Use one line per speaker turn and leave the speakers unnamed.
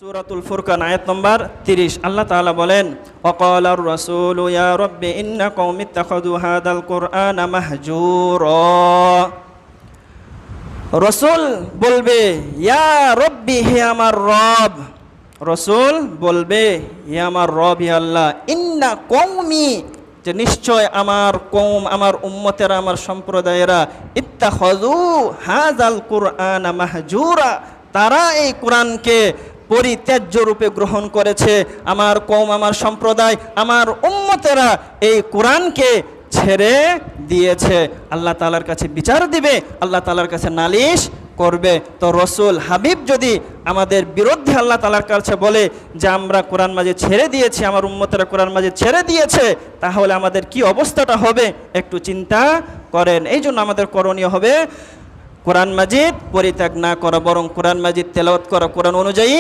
সূরাতুল ফুরকান আয়াত নম্বর 30 আল্লাহ তাআলা বলেন ওয়াকালার রাসূলু ইয়া রাব্বি ইন্না কওমি ইত্তাখাযু হাদাল কুরআনা মাহজুরা। রাসূল বলবে ইয়া রাব্বি, হে আমার রব। রাসূল বলবে হে আমার রব, হে আল্লাহ, ইন্না কওমি, যে নিশ্চয় আমার কওম, আমার উম্মতেরা, আমার সম্প্রদায়েরা, ইত্তাখাযু হাযাল কুরআনা মাহজুরা, তারা এই কোরআনকে পরিত্যাজ্য রূপে গ্রহণ করেছে। আমার কওম, আমার সম্প্রদায়, আমার উম্মতেরা এই কোরআনকে ছেড়ে দিয়েছে। আল্লাহ তাআলার কাছে বিচার দিবে, আল্লাহ তাআলার কাছে নালিশ করবে। তো রসুল হাবিব যদি আমাদের বিরুদ্ধে আল্লাহ তাআলার কাছে বলে যে আমরা কোরআন মাজিদ ছেড়ে দিয়েছি, আমার উম্মতেরা কোরআন মাজিদ ছেড়ে দিয়েছে, তাহলে আমাদের কি অবস্থাটা হবে একটু চিন্তা করেন। এই জন্য আমাদের করণীয় হবে কোরআন মাজিদ পরিত্যাগ না করা, বরং কোরআন মাজিদ তেলাওয়াত করা, কোরআন অনুযায়ী